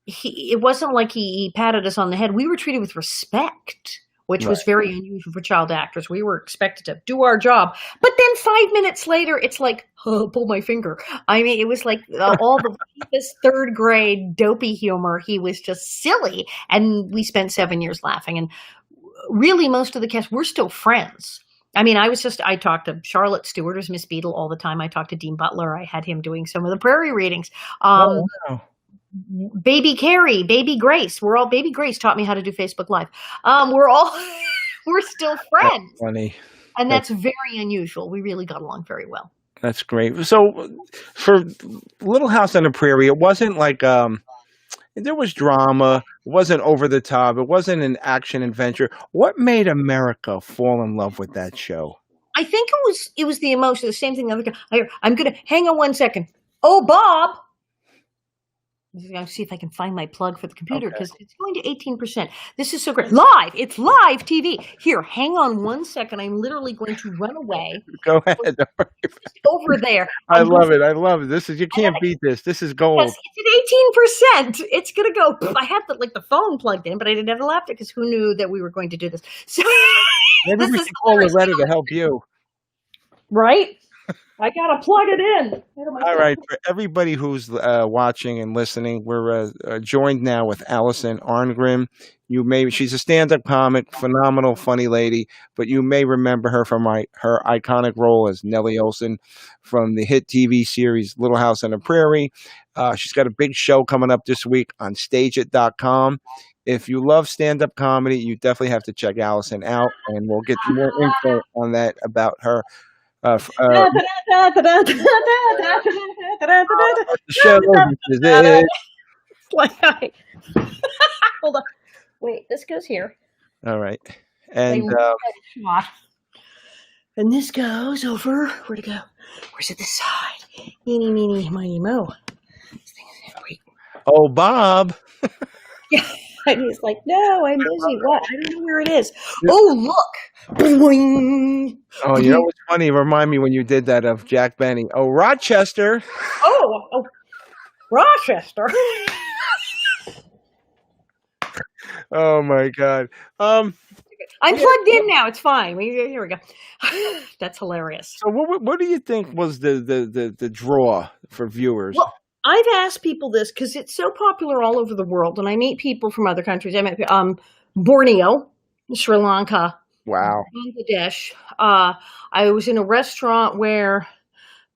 it wasn't like he patted us on the head. We were treated with respect, which was very unusual for child actors. We were expected to do our job. But then 5 minutes later, it's like, pull my finger. I mean, it was like all the this third grade dopey humor. He was just silly. And we spent 7 years laughing. And really, most of the cast, we're still friends. I mean, I talked to Charlotte Stewart as Miss Beadle all the time. I talked to Dean Butler. I had him doing some of the Prairie readings. Wow. Baby Carrie, Baby Grace. Baby Grace taught me how to do Facebook Live. We're still friends. That's funny. And that's very unusual. We really got along very well. That's great. So for Little House on the Prairie, it wasn't like, there was drama. It wasn't over the top. It wasn't an action adventure. What made America fall in love with that show? I think it was the emotion. The same thing. I'm going to hang on 1 second. Oh, Bob. I'll see if I can find my plug for the computer Okay. because it's going to 18%. This is so great. Live. It's live TV. Here, hang on 1 second. I'm literally going to run away Go ahead. over there. I love it. I love it. This is, you can't beat this. This is gold. Yes, it's at 18%. It's gonna go. I had the phone plugged in, but I didn't have the laptop because who knew that we were going to do this? So Maybe we should call Loretta to help you. Right? I gotta plug it in. All right, for everybody who's watching and listening, we're joined now with Alison Arngrim. She's a stand-up comic, phenomenal, funny lady, but you may remember her from her iconic role as Nellie Olson from the hit TV series Little House on the Prairie. She's got a big show coming up this week on stageit.com. If you love stand-up comedy, you definitely have to check Alison out, and we'll get more info on that about her. The show, hold on. Wait, this goes here. All right. And and this goes over. Where'd it go? Where's it this side? Eeny, meeny, miny, mo. Wait. Oh, Bob. Yeah. And he's like, no, I'm busy. What? I don't know where it is. Oh, look. Boing. Oh, you know what's funny? It reminded me when you did that of Jack Benny. Oh, Rochester. Oh, Rochester. Oh my God. I'm plugged in now. It's fine. Here we go. That's hilarious. So what do you think was the draw for viewers? Well, I've asked people this because it's so popular all over the world, and I meet people from other countries. I met Borneo, Sri Lanka, wow, Bangladesh. I was in a restaurant where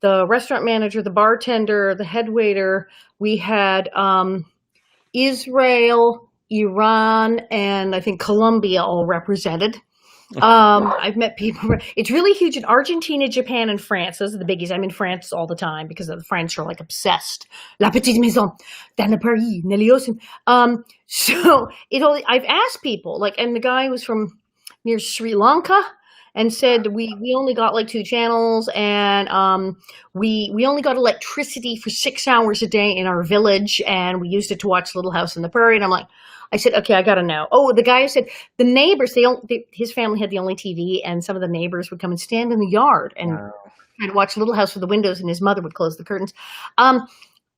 the restaurant manager, the bartender, the head waiter, we had Israel, Iran, and I think Colombia all represented. I've met people. It's really huge in Argentina, Japan, and France. Those are the biggies. I'm in France all the time because the French are like obsessed. La petite maison dans le Paris, NELLIE Olson. So I've asked people and the guy was from near Sri Lanka and said we only got like 2 channels and we only got electricity for 6 hours a day in our village and we used it to watch Little House on the Prairie. And I said, okay, I got to know. Oh, the guy said the neighbors, his family had the only TV and some of the neighbors would come and stand in the yard and try to watch Little House with the windows and his mother would close the curtains. I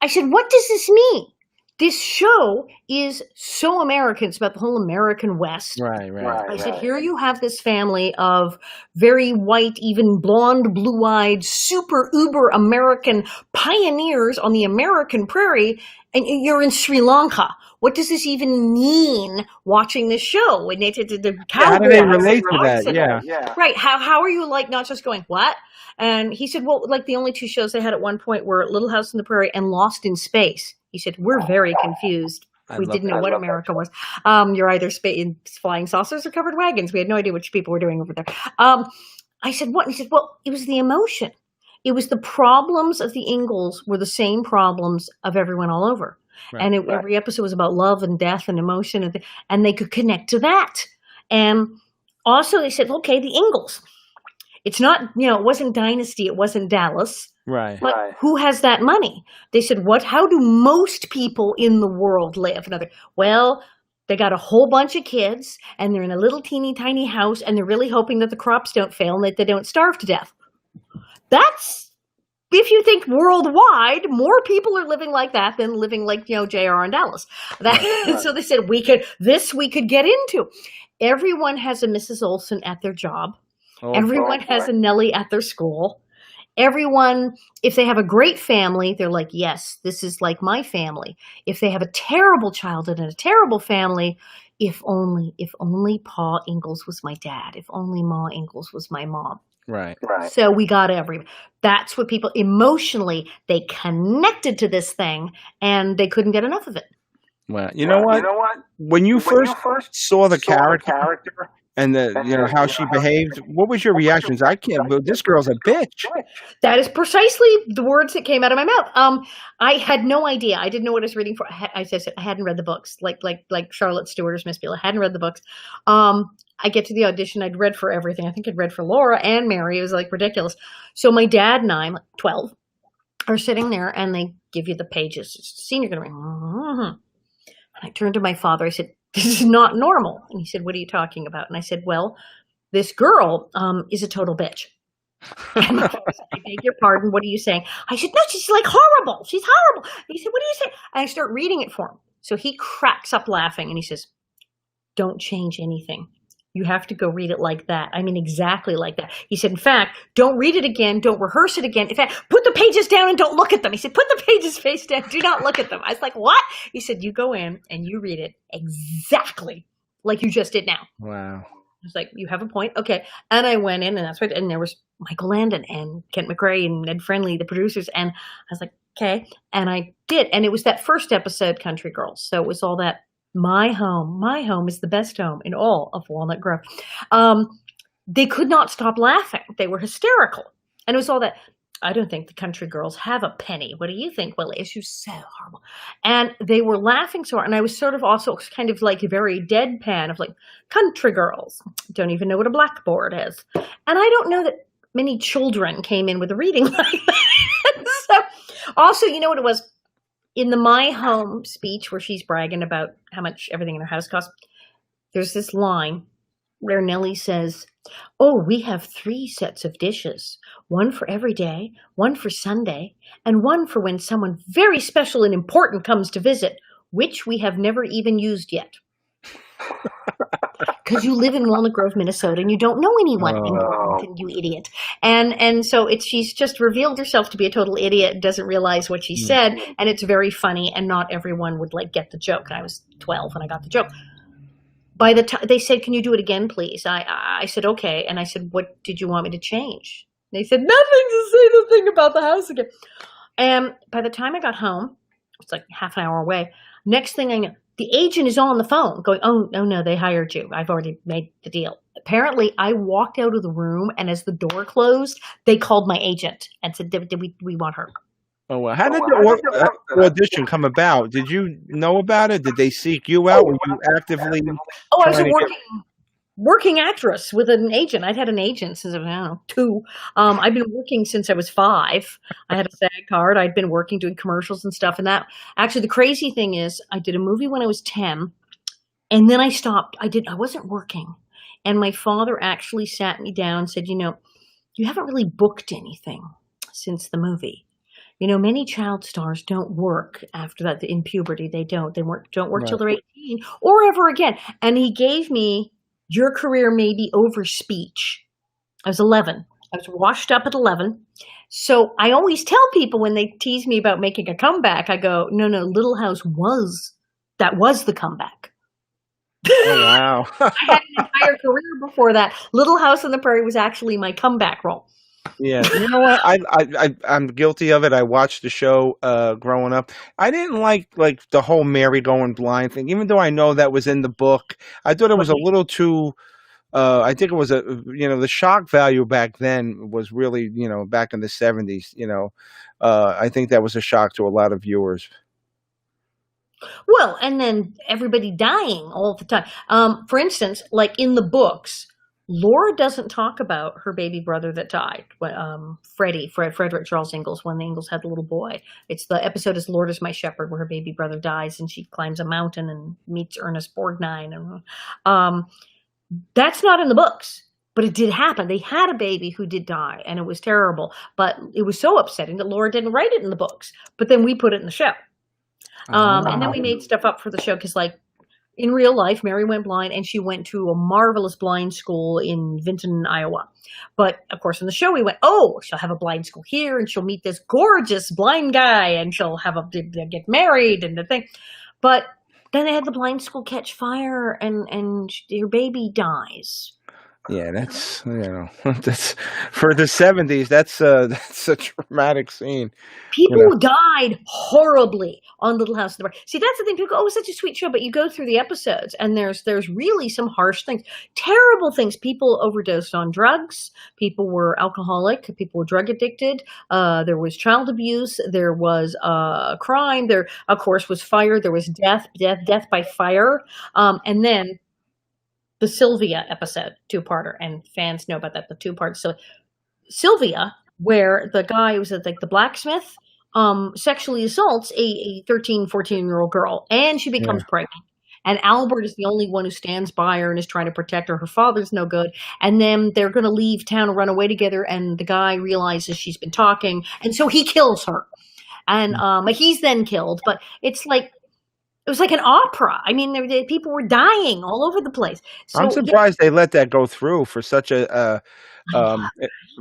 said, what does this mean? This show is so American. It's about the whole American West. Right. I said, here you have this family of very white, even blonde, blue-eyed, super uber American pioneers on the American prairie, and you're in Sri Lanka. What does this even mean watching this show? And how do they relate to that? Yeah. Right. How are you not just going, what? And he said, well, the only 2 shows they had at one point were Little House on the Prairie and Lost in Space. He said, we're very confused. We didn't know what America was. You're either flying saucers or covered wagons. We had no idea which people were doing over there. I said, what? And he said, well, it was the emotion. It was the problems of the Ingalls were the same problems of everyone all over. Right. And every episode was about love and death and emotion. And they could connect to that. And also they said, okay, the Ingalls. It's not, it wasn't Dynasty. It wasn't Dallas. Right. But who has that money? They said, how do most people in the world live? Well, they got a whole bunch of kids and they're in a little teeny tiny house and they're really hoping that the crops don't fail and that they don't starve to death. That's, if you think worldwide, more people are living like that than living like, JR in Dallas. So they said, we could get into. Everyone has a Mrs. Olson at their job. Everyone has a Nellie at their school. Everyone, if they have a great family, they're like, yes, this is like my family. If they have a terrible childhood and a terrible family, if only Pa Ingalls was my dad. If only Ma Ingalls was my mom. Right. So we got that's what people emotionally, they connected to this thing and they couldn't get enough of it. Well, you know what? When you first saw the character and how she behaved, what was your reactions? I can't believe this girl's a bitch. That is precisely the words that came out of my mouth. I had no idea. I didn't know what I was reading for. I said I hadn't read the books, like Charlotte Stewart or Miss Beale. I hadn't read the books. I get to the audition. I'd read for everything. I think I'd read for Laura and Mary. It was ridiculous. So my dad and I'm 12. are sitting there and they give you the pages. Senior going, and I turned to my father. I said, "This is not normal." And he said, "What are you talking about?" And I said, "Well, this girl is a total bitch." And my father said, "I beg your pardon. What are you saying?" I said, "No, she's like horrible. She's horrible." And he said, "What are you saying?" And I start reading it for him. So he cracks up laughing and he says, "Don't change anything. You have to go read it like that. I mean, exactly like that." He said, "In fact, don't read it again. Don't rehearse it again. In fact, put the pages down and don't look at them." He said, "Put the pages face down. Do not look at them." I was like, "What?" He said, "You go in and you read it exactly like you just did now." Wow. I was like, "You have a point." Okay. And I went in and that's right. And there was Michael Landon and Kent McRae and Ned Friendly, the producers. And I was like, okay. And I did. And it was that first episode, Country Girls. So it was all that my home is the best home in all of Walnut Grove. They could not stop laughing. They were hysterical. And it was all that, "I don't think the country girls have a penny. What do you think, Willie?" It's just so horrible. And they were laughing so hard. And I was sort of also kind of like very deadpan of like, "Country girls don't even know what a blackboard is." And I don't know that many children came in with a reading like that. So also, you know what it was? In the My Home speech where she's bragging about how much everything in her house costs, there's this line where Nellie says, "Oh, we have 3 sets of dishes, one for every day, one for Sunday, and one for when someone very special and important comes to visit, which we have never even used yet." Because you live in Walnut Grove, Minnesota, and you don't know anyone, you idiot. And so she's just revealed herself to be a total idiot and doesn't realize what she said, and it's very funny, and not everyone would like get the joke. And I was 12 when I got the joke. By the time they said, "Can you do it again, please?" I said, "Okay." And I said, "What did you want me to change?" They said, "Nothing, to say the thing about the house again." And by the time I got home, it's like half an hour away. Next thing I know, the agent is on the phone going, "Oh, no, they hired you. I've already made the deal." Apparently, I walked out of the room, and as the door closed, they called my agent and said, we want her." Oh, well. How did the audition come about? Did you know about it? Did they seek you out? Were you actively Oh, I was a trying to get? working actress with an agent. I'd had an agent since I was, I don't know, 2. I'd been working since I was 5. I had a SAG card. I'd been working doing commercials and stuff. And that actually, the crazy thing is, I did a movie when I was 10, and then I stopped. I wasn't working. And my father actually sat me down and said, "You haven't really booked anything since the movie. Many child stars don't work after that in puberty. They don't. They don't work till they're 18 or ever again." And he gave me, "Your career may be over" speech. I was 11. I was washed up at 11. So I always tell people when they tease me about making a comeback, I go, no, Little House was the comeback. Oh, wow. I had an entire career before that. Little House on the Prairie was actually my comeback role. Yeah, you know what? I'm guilty of it. I watched the show growing up. I didn't like the whole Mary going blind thing, even though I know that was in the book. I thought it was a little too. I think it was the shock value back then was really back in the 70s. I think that was a shock to a lot of viewers. Well, and then everybody dying all the time. For instance, like in the books, Laura doesn't talk about her baby brother that died. Frederick Charles Ingalls, when the Ingalls had the little boy. It's the episode is "Lord is My Shepherd," where her baby brother dies and she climbs a mountain and meets Ernest Borgnine. And that's not in the books, but it did happen. They had a baby who did die, and it was terrible. But it was so upsetting that Laura didn't write it in the books. But then we put it in the show. And then we made stuff up for the show because, like, in real life, Mary went blind, and she went to a marvelous blind school in Vinton, Iowa. But, of course, in the show, we went, oh, she'll have a blind school here, and she'll meet this gorgeous blind guy, and she'll get married and the thing. But then they had the blind school catch fire, and your baby dies. Yeah, that's that's for the 70s. That's a traumatic scene. People died horribly on Little House on the Prairie. See, that's the thing. People go, "Oh, it's such a sweet show," but you go through the episodes, and there's really some harsh things, terrible things. People overdosed on drugs. People were alcoholic. People were drug addicted. There was child abuse. There was crime. There, of course, was fire. There was death by fire, and then the Sylvia episode, 2-parter, and fans know about that, the 2-part. So Sylvia, where the guy was like the blacksmith, sexually assaults a 13, 14-year-old girl, and she becomes Yeah. pregnant. And Albert is the only one who stands by her and is trying to protect her. Her father's no good. And then they're going to leave town and run away together. And the guy realizes she's been talking. And so he kills her. And he's then killed. But it was like an opera. I mean, people were dying all over the place. I'm So, yeah, surprised they let that go through for such a,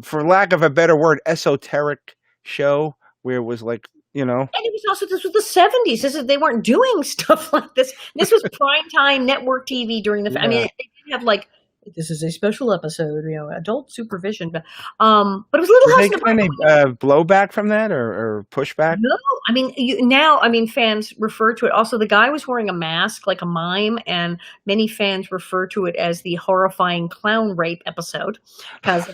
for lack of a better word, esoteric show where it was like, and it was also, this was the 70s. They weren't doing stuff like this. This was primetime network TV during the. I mean, yeah. they did have like, this is a special episode, adult supervision, but it was Little Did House they on the get Prairie. any blowback from that or pushback? No, I mean, fans refer to it. Also, the guy was wearing a mask like a mime, and many fans refer to it as the horrifying clown rape episode because.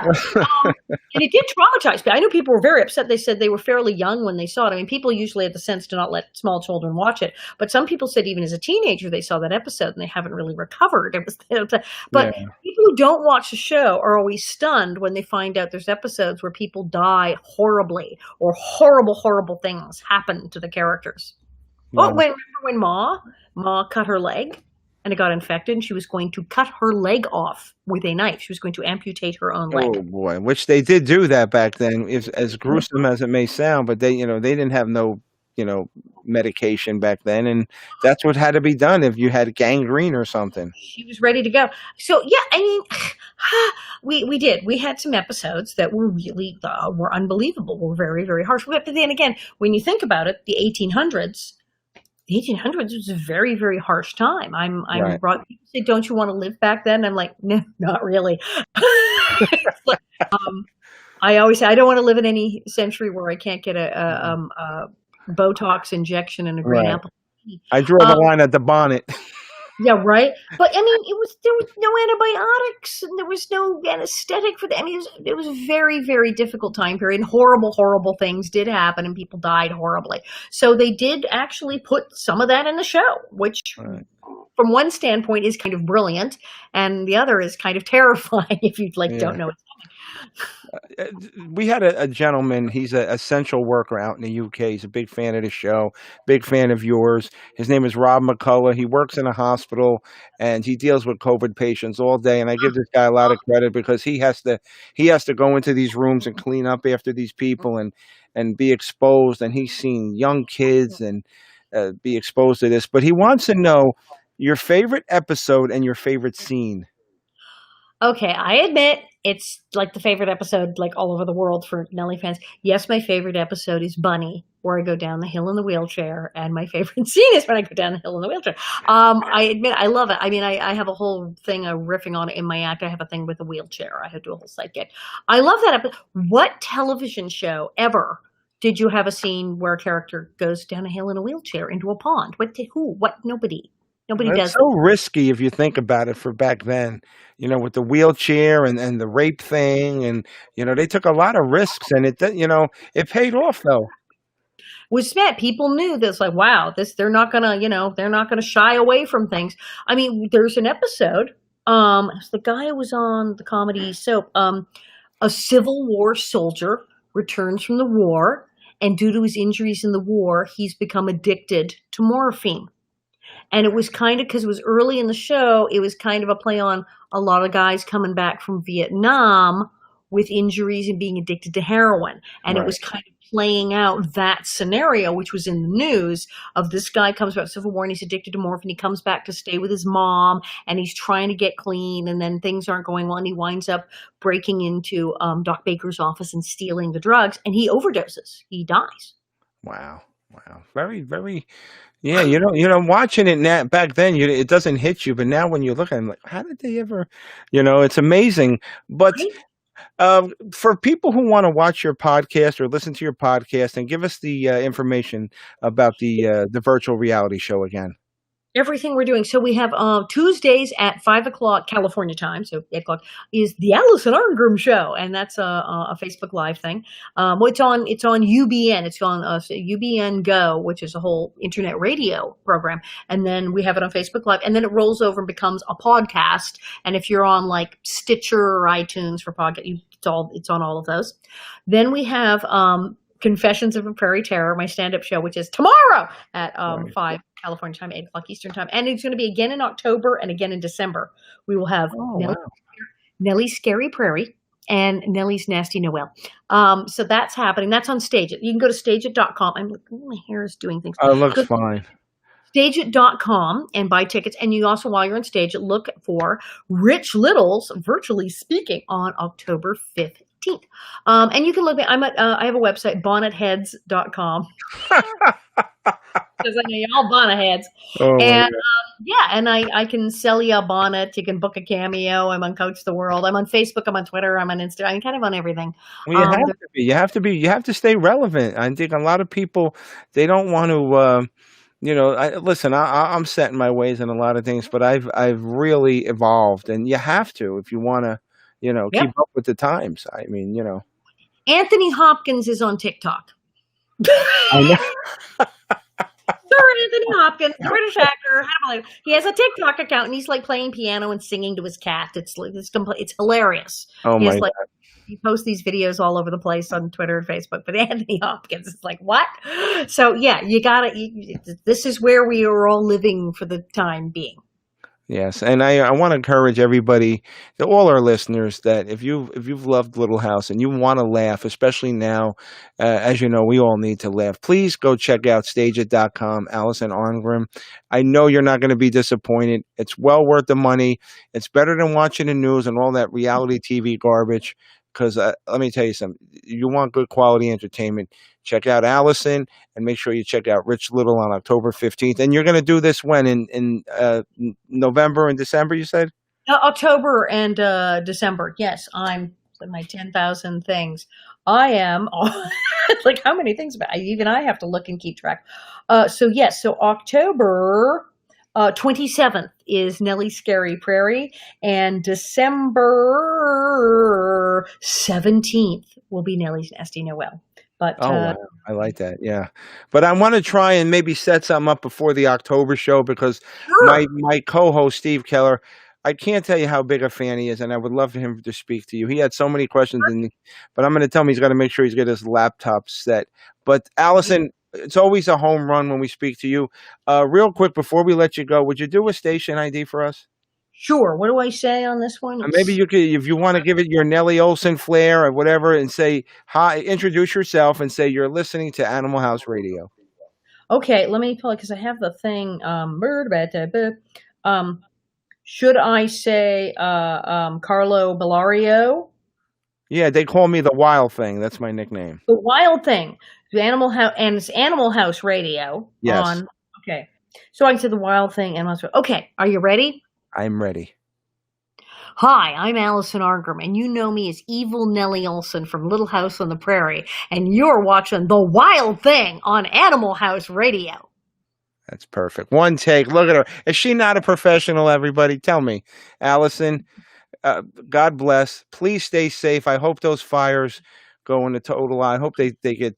And it did traumatize me. I know people were very upset. They said they were fairly young when they saw it. I mean, people usually have the sense to not let small children watch it, but some people said even as a teenager they saw that episode and they haven't really recovered. But Yeah. people who don't watch the show are always stunned when they find out there's episodes where people die horribly or horrible things happen to the characters. Yeah. Remember when Ma cut her leg? And it got infected, and she was going to cut her leg off with a knife. She was going to amputate her own leg. Oh boy, which they did do that back then. As gruesome as it may sound, but they didn't have no, medication back then, and that's what had to be done if you had gangrene or something. She was ready to go. So yeah, I mean, we did. We had some episodes that were really were unbelievable. Were very, very harsh. But then again, when you think about it, the 1800s. The 1800s was a very, very harsh time. Right. People say, don't you want to live back then? I'm like, no, not really. I always say I don't want to live in any century where I can't get a Botox injection and a green Right. apple. I draw the line at the bonnet. Yeah, right. But I mean, there was no antibiotics and there was no anesthetic for that. I mean, it was a very, very difficult time period. And horrible things did happen, and people died horribly. So they did actually put some of that in the show, which, Right. from one standpoint, is kind of brilliant, and the other is kind of terrifying if you don't know what's We had a gentleman. He's an essential worker out in the UK. He's a big fan of the show, big fan of yours. His name is Rob Mccullough. He works in a hospital and he deals with COVID patients all day. And I give this guy a lot of credit because he has to go into these rooms and clean up after these people and be exposed. And he's seen young kids and be exposed to this. But he wants to know your favorite episode and your favorite scene. Okay, I admit it's like the favorite episode, like all over the world for Nellie fans. Yes, my favorite episode is Bunny, where I go down the hill in the wheelchair, and my favorite scene is when I go down the hill in the wheelchair. I admit I love it. I mean, I have a whole thing of riffing on it in my act. I have a thing with a wheelchair. I have to do a whole sidekick. I love that episode. What television show ever did you have a scene where a character goes down a hill in a wheelchair into a pond? Who? What? Nobody. Nobody It's does. so risky if you think about it for back then, with the wheelchair and the rape thing. And, they took a lot of risks and it paid off though. Was smart. People knew this, like, wow, they're not gonna shy away from things. I mean, there's an episode, the guy who was on the comedy soap, a Civil War soldier returns from the war, and due to his injuries in the war, he's become addicted to morphine. And it was kind of, because it was early in the show, it was kind of a play on a lot of guys coming back from Vietnam with injuries and being addicted to heroin. And Right. it was kind of playing out that scenario, which was in the news, of this guy comes back from Civil War and he's addicted to morphine. He comes back to stay with his mom and he's trying to get clean, and then things aren't going well, and he winds up breaking into Doc Baker's office and stealing the drugs, and he overdoses. He dies. Wow. Very, very. Yeah, watching it now, back then, it doesn't hit you, but now when you look at it, like, how did they ever, it's amazing. But Right? for people who want to watch your podcast or listen to your podcast, and give us the information about the virtual reality show again. Everything we're doing. So we have Tuesdays at 5 o'clock California time, so 8 o'clock is the Alison Arngrim show, and that's a Facebook Live thing. Well, it's on UBN. It's on UBN Go, which is a whole internet radio program, and then we have it on Facebook Live, and then it rolls over and becomes a podcast. And if you're on like Stitcher or iTunes for podcast, it's on all of those. Then we have Confessions of a Prairie Terror, my stand-up show, which is tomorrow at 5 California time, 8 o'clock Eastern time. And it's going to be again in October and again in December. We will have Nellie's Scary Prairie and Nellie's Nasty Noel. So that's happening. That's on Stage It. You can go to stageit.com. My hair is doing things. Oh, it looks fine. Stageit.com and buy tickets. And you also, while you're on Stage It, look for Rich Little's Virtually Speaking on October 15th. And you can look at, I have a website, bonnetheads.com. Because I know y'all bonnet heads. Oh, and and I can sell you a bonnet. You can book a cameo. I'm on Coach the World. I'm on Facebook. I'm on Twitter. I'm on Instagram. I'm kind of on everything. Well, you have to be. You have to stay relevant. I think a lot of people, they don't want to. Listen. I'm set in my ways in a lot of things, but I've really evolved, and you have to if you want to, keep up with the times. I mean, Anthony Hopkins is on TikTok. I know. Sir Anthony Hopkins, British actor. He has a TikTok account, and he's like playing piano and singing to his cat. It's hilarious. Oh my God. He posts these videos all over the place on Twitter and Facebook. But Anthony Hopkins is like, what? So yeah, this is where we are all living for the time being. Yes, and I want to encourage everybody, all our listeners, that if you've loved Little House and you want to laugh, especially now, as you know, we all need to laugh. Please go check out stageit.com, Alison Arngrim. I know you're not going to be disappointed. It's well worth the money. It's better than watching the news and all that reality TV garbage. Because let me tell you something. You want good quality entertainment, check out Alison, and make sure you check out Rich Little on October 15th. And you're going to do this when? In November and December, you said? October and December. Yes, I'm my 10,000 things. I am like, how many things? Even I have to look and keep track. So October 27th is Nellie's Scary Prairie, and December 17th will be Nellie's Nasty Noel. But wow. I like that. Yeah, but I want to try and maybe set something up before the October show, because my co-host Steve Keller, I can't tell you how big a fan he is, and I would love for him to speak to you. He had so many questions, but I'm going to tell him he's got to make sure he's got his laptop set. But Alison, it's always a home run when we speak to you. Real quick, before we let you go, would you do a station ID for us? Sure. What do I say on this one? Maybe you could, if you want to give it your Nellie Olson flair or whatever, and say hi, introduce yourself, and say you're listening to Animal House Radio. Okay, let me pull it because I have the thing. Should I say Carlo Bellario? Yeah, they call me the Wild Thing. That's my nickname. The Wild Thing. The Animal House, and it's Animal House Radio. Yes. Okay. So I can say the Wild Thing. Okay. Are you ready? I'm ready. Hi, I'm Alison Arngrim, and you know me as Evil Nellie Olson from Little House on the Prairie, and you're watching The Wild Thing on Animal House Radio. That's perfect. One take. Look at her. Is she not a professional, everybody? Tell me. Alison, God bless. Please stay safe. I hope those fires go into total. I hope they get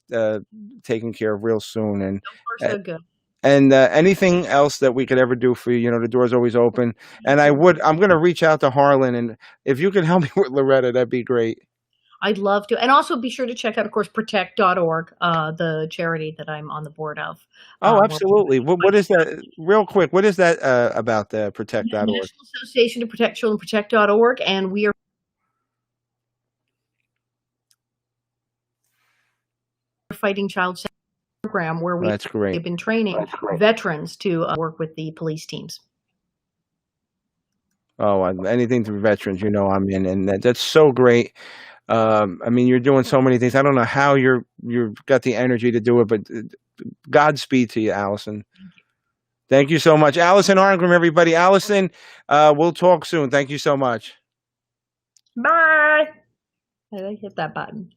taken care of real soon. And so good. And anything else that we could ever do for you, the door's always open. And I'm going to reach out to Harlan, and if you could help me with Loretta, that'd be great. I'd love to. And also be sure to check out, of course, protect.org, the charity that I'm on the board of. Oh, absolutely. What is that? Real quick, what is that about, the protect.org? The National Association to Protect Children, protect.org, and we are fighting child sex program where That's great. We've been training veterans to work with the police teams. Oh, anything to veterans, I'm in, and that's so great. I mean, you're doing so many things. I don't know how you've got the energy to do it, but Godspeed to you, Alison. Thank you so much. Alison Arngrim, everybody. Alison, we'll talk soon. Thank you so much. Bye. I hit that button.